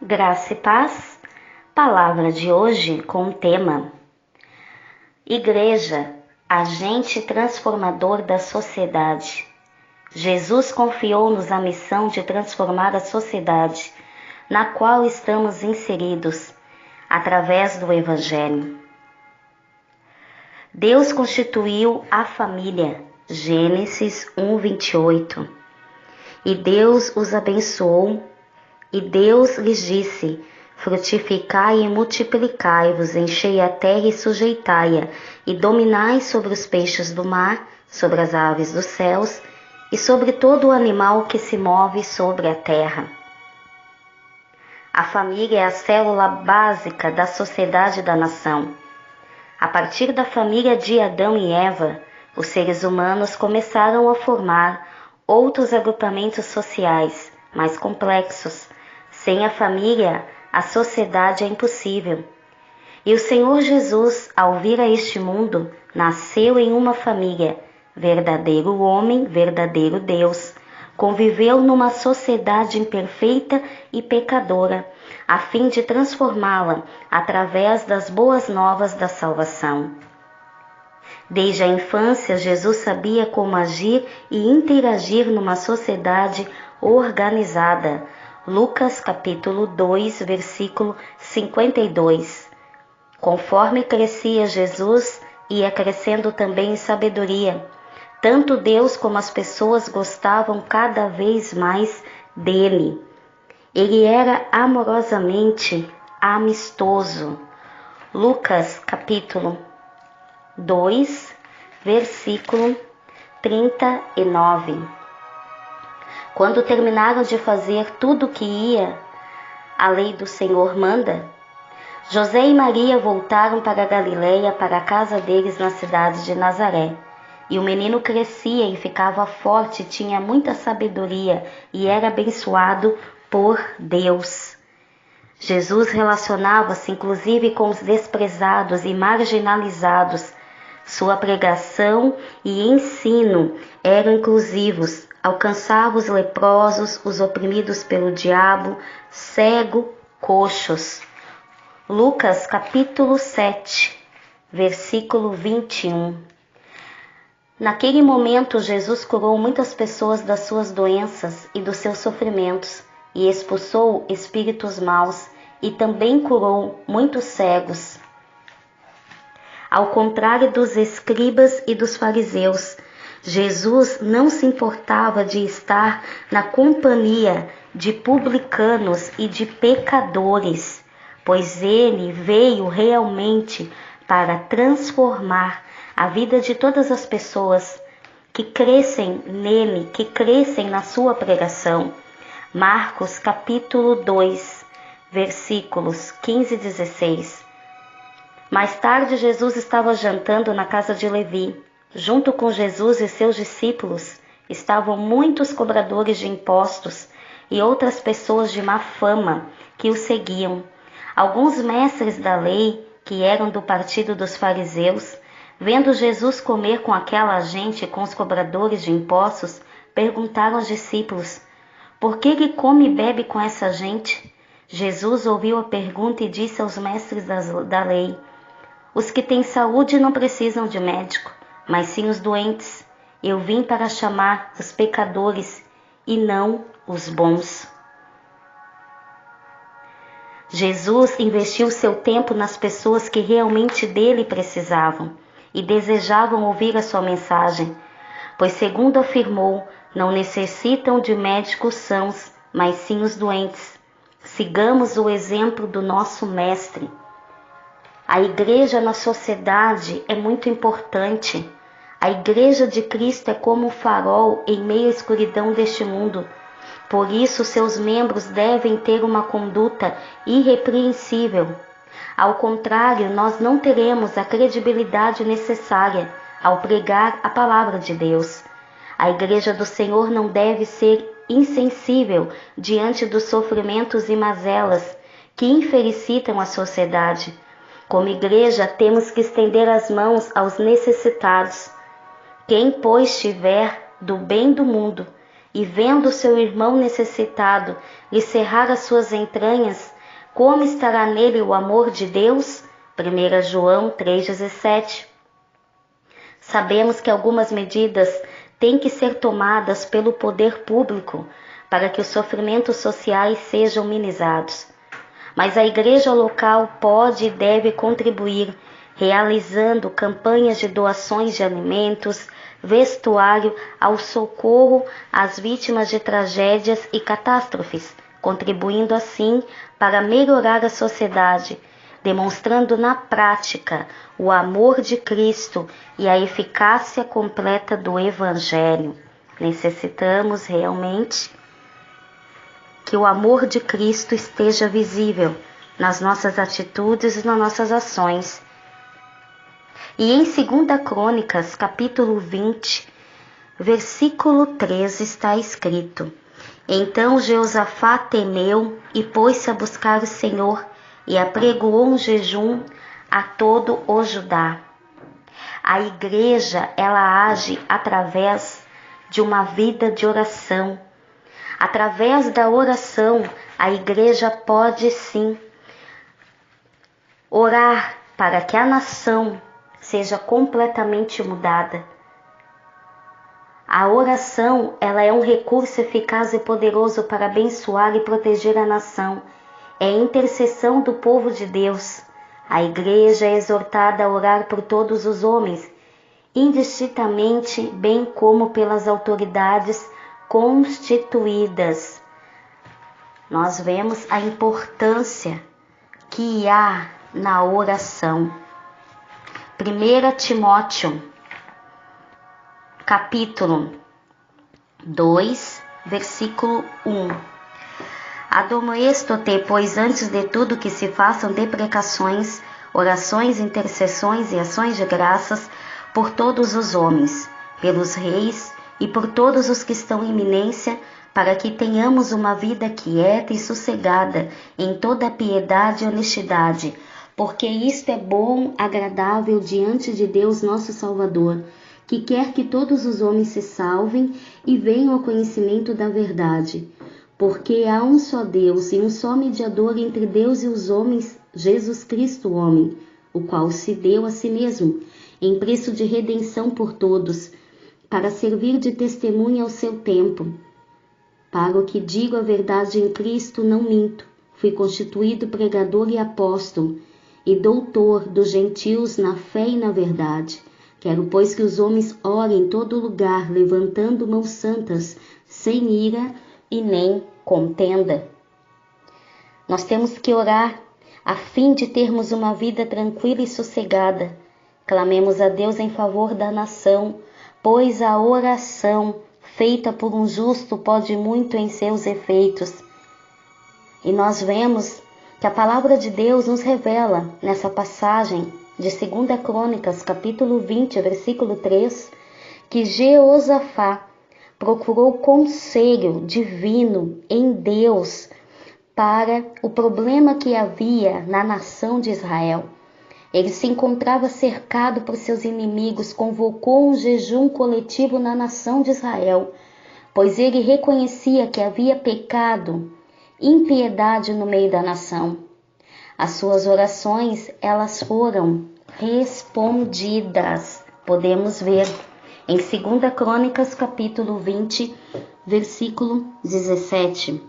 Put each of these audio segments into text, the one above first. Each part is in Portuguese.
Graça e paz, palavra de hoje com o tema Igreja, agente transformador da sociedade. Jesus confiou-nos a missão de transformar a sociedade na qual estamos inseridos através do Evangelho. Deus constituiu a família, Gênesis 1:28, e Deus os abençoou. E Deus lhes disse: frutificai e multiplicai-vos, enchei a terra e sujeitai-a, e dominai sobre os peixes do mar, sobre as aves dos céus, e sobre todo o animal que se move sobre a terra. A família é a célula básica da sociedade da nação. A partir da família de Adão e Eva, os seres humanos começaram a formar outros agrupamentos sociais mais complexos. Sem a família, a sociedade é impossível. E o Senhor Jesus, ao vir a este mundo, nasceu em uma família, verdadeiro homem, verdadeiro Deus. Conviveu numa sociedade imperfeita e pecadora, a fim de transformá-la através das boas novas da salvação. Desde a infância, Jesus sabia como agir e interagir numa sociedade organizada. Lucas capítulo 2, versículo 52. Conforme crescia Jesus, ia crescendo também em sabedoria. Tanto Deus como as pessoas gostavam cada vez mais dele. Ele era amorosamente amistoso. Lucas capítulo 2, versículo 39. Quando terminaram de fazer tudo o que a lei do Senhor manda, José e Maria voltaram para a Galileia, para a casa deles na cidade de Nazaré. E o menino crescia e ficava forte, tinha muita sabedoria e era abençoado por Deus. Jesus relacionava-se inclusive com os desprezados e marginalizados. Sua pregação e ensino eram inclusivos, alcançava os leprosos, os oprimidos pelo diabo, cego, coxos. Lucas capítulo 7, versículo 21. Naquele momento, Jesus curou muitas pessoas das suas doenças e dos seus sofrimentos, e expulsou espíritos maus, e também curou muitos cegos. Ao contrário dos escribas e dos fariseus, Jesus não se importava de estar na companhia de publicanos e de pecadores, pois ele veio realmente para transformar a vida de todas as pessoas que crescem nele, que crescem na sua pregação. Marcos capítulo 2, versículos 15 e 16. Mais tarde, Jesus estava jantando na casa de Levi. Junto com Jesus e seus discípulos estavam muitos cobradores de impostos e outras pessoas de má fama que o seguiam. Alguns mestres da lei, que eram do partido dos fariseus, vendo Jesus comer com aquela gente, com os cobradores de impostos, perguntaram aos discípulos: por que ele come e bebe com essa gente? Jesus ouviu a pergunta e disse aos mestres da lei: os que têm saúde não precisam de médico, mas sim os doentes. Eu vim para chamar os pecadores e não os bons. Jesus investiu seu tempo nas pessoas que realmente dele precisavam e desejavam ouvir a sua mensagem, pois, segundo afirmou, não necessitam de médicos sãos, mas sim os doentes. Sigamos o exemplo do nosso Mestre. A igreja na sociedade é muito importante. A igreja de Cristo é como um farol em meio à escuridão deste mundo. Por isso, seus membros devem ter uma conduta irrepreensível. Ao contrário, nós não teremos a credibilidade necessária ao pregar a palavra de Deus. A igreja do Senhor não deve ser insensível diante dos sofrimentos e mazelas que infelicitam a sociedade. Como igreja, temos que estender as mãos aos necessitados. Quem, pois, tiver do bem do mundo e vendo seu irmão necessitado lhe cerrar as suas entranhas, como estará nele o amor de Deus? 1 João 3,17. Sabemos que algumas medidas têm que ser tomadas pelo poder público para que os sofrimentos sociais sejam minimizados. Mas a igreja local pode e deve contribuir, realizando campanhas de doações de alimentos, vestuário, ao socorro às vítimas de tragédias e catástrofes, contribuindo assim para melhorar a sociedade, demonstrando na prática o amor de Cristo e a eficácia completa do Evangelho. Necessitamos realmente que o amor de Cristo esteja visível nas nossas atitudes e nas nossas ações. E em 2 Crônicas, capítulo 20, versículo 3, está escrito: Então Jeosafá temeu e pôs-se a buscar o Senhor e apregoou um jejum a todo o Judá. A igreja, ela age através de uma vida de oração. Através da oração, a igreja pode sim orar para que a nação seja completamente mudada. A oração, ela é um recurso eficaz e poderoso para abençoar e proteger a nação. É a intercessão do povo de Deus. A igreja é exortada a orar por todos os homens, indistintamente, bem como pelas autoridades constituídas. Nós vemos a importância que há na oração. 1 Timóteo, capítulo 2, versículo 1. Admoesto-te, pois, antes de tudo que se façam deprecações, orações, intercessões e ações de graças por todos os homens, pelos reis e por todos os que estão em eminência, para que tenhamos uma vida quieta e sossegada em toda piedade e honestidade, porque isto é bom, agradável diante de Deus nosso Salvador, que quer que todos os homens se salvem e venham ao conhecimento da verdade. Porque há um só Deus e um só mediador entre Deus e os homens, Jesus Cristo, o homem, o qual se deu a si mesmo, em preço de redenção por todos, para servir de testemunha ao seu tempo. Para o que digo a verdade em Cristo, não minto. Fui constituído pregador e apóstolo, e doutor dos gentios na fé e na verdade. Quero, pois, que os homens orem em todo lugar, levantando mãos santas, sem ira e nem contenda. Nós temos que orar a fim de termos uma vida tranquila e sossegada. Clamemos a Deus em favor da nação, pois a oração feita por um justo pode muito em seus efeitos. E nós vemos que a palavra de Deus nos revela nessa passagem de 2 Crônicas, capítulo 20, versículo 3, que Jeosafá procurou conselho divino em Deus para o problema que havia na nação de Israel. Ele se encontrava cercado por seus inimigos, convocou um jejum coletivo na nação de Israel, pois ele reconhecia que havia pecado, impiedade no meio da nação. As suas orações, elas foram respondidas. Podemos ver em 2 Crônicas, capítulo 20, versículo 17.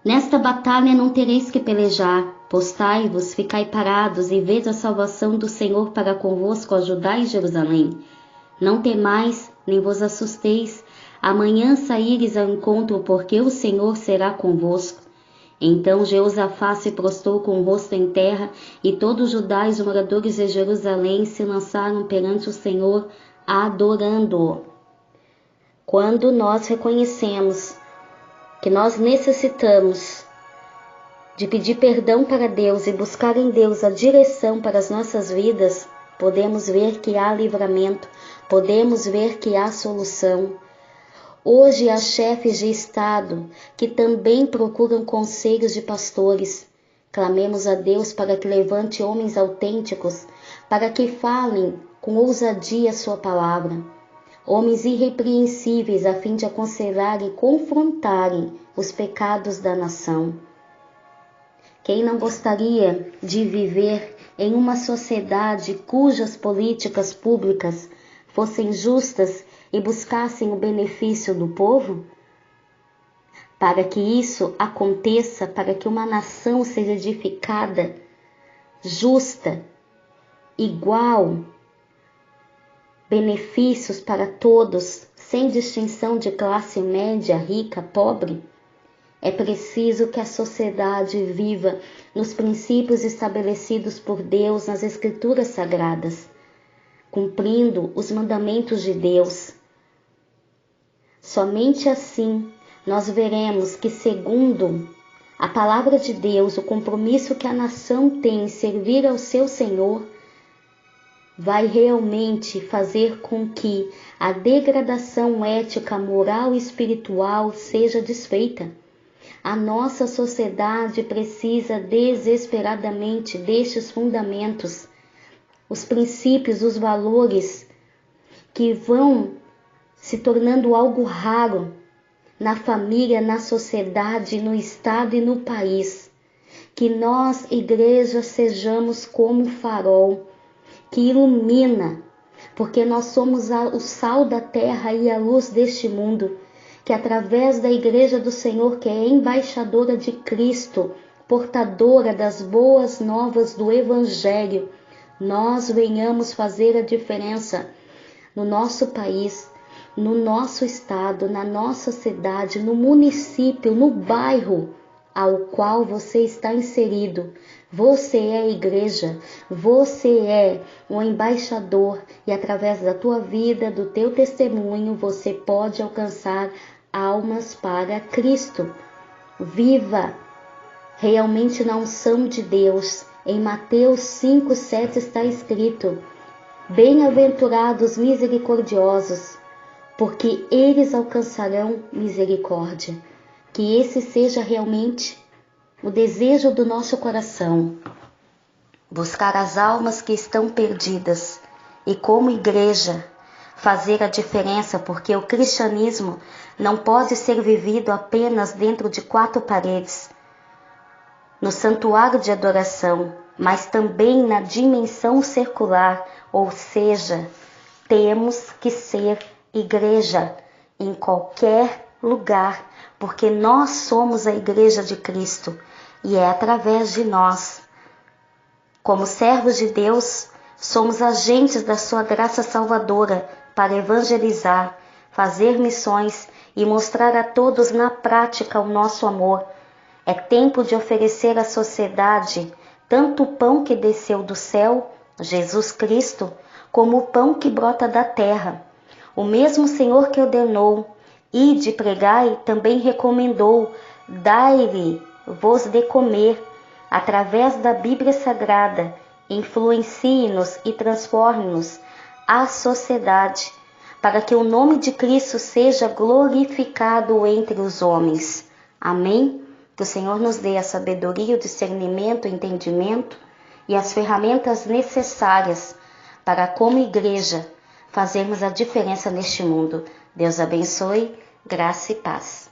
Nesta batalha não tereis que pelejar, postai-vos, ficai parados e vede a salvação do Senhor para convosco, ajudai Jerusalém. Não temais, nem vos assusteis, amanhã saíres ao encontro, porque o Senhor será convosco. Então Jeosafá se prostrou com o rosto em terra, e todos os Judá e os moradores de Jerusalém se lançaram perante o Senhor, adorando-o. Quando nós reconhecemos que nós necessitamos de pedir perdão para Deus e buscar em Deus a direção para as nossas vidas, podemos ver que há livramento, podemos ver que há solução. Hoje há chefes de Estado que também procuram conselhos de pastores. Clamemos a Deus para que levante homens autênticos, para que falem com ousadia a sua palavra. homens irrepreensíveis a fim de aconselhar e confrontarem os pecados da nação. Quem não gostaria de viver em uma sociedade cujas políticas públicas fossem justas e buscassem o benefício do povo? Para que isso aconteça, para que uma nação seja edificada, justa, igual, benefícios para todos, sem distinção de classe média, rica, pobre, é preciso que a sociedade viva nos princípios estabelecidos por Deus nas Escrituras Sagradas, cumprindo os mandamentos de Deus. Somente assim nós veremos que, segundo a palavra de Deus, o compromisso que a nação tem em servir ao seu Senhor vai realmente fazer com que a degradação ética, moral e espiritual seja desfeita. A nossa sociedade precisa desesperadamente destes fundamentos, os princípios, os valores que vão se tornando algo raro na família, na sociedade, no estado e no país. Que nós, igreja, sejamos como farol que ilumina, porque nós somos o sal da terra e a luz deste mundo. Que através da Igreja do Senhor, que é embaixadora de Cristo, portadora das boas novas do Evangelho, nós venhamos fazer a diferença no nosso país, no nosso estado, na nossa cidade, no município, no bairro ao qual você está inserido. Você é a igreja, você é um embaixador e através da tua vida, do teu testemunho, você pode alcançar almas para Cristo. Viva realmente na unção de Deus. Em Mateus 5:7 está escrito: bem-aventurados misericordiosos, porque eles alcançarão misericórdia. Que esse seja realmente o desejo do nosso coração. Buscar as almas que estão perdidas e, como igreja, fazer a diferença, porque o cristianismo não pode ser vivido apenas dentro de 4 paredes, no santuário de adoração, mas também na dimensão circular, ou seja, temos que ser igreja em qualquer lugar, porque nós somos a igreja de Cristo e é através de nós, como servos de Deus, somos agentes da sua graça salvadora para evangelizar, fazer missões e mostrar a todos na prática o nosso amor. É tempo de oferecer à sociedade tanto o pão que desceu do céu, Jesus Cristo, como o pão que brota da terra. O mesmo Senhor que ordenou, ide pregai, também recomendou, dai-lhe-vos de comer, através da Bíblia Sagrada, influencie-nos e transforme-nos a sociedade, para que o nome de Cristo seja glorificado entre os homens. Amém? Que o Senhor nos dê a sabedoria, o discernimento, o entendimento e as ferramentas necessárias para, como igreja, fazermos a diferença neste mundo. Deus abençoe, graça e paz.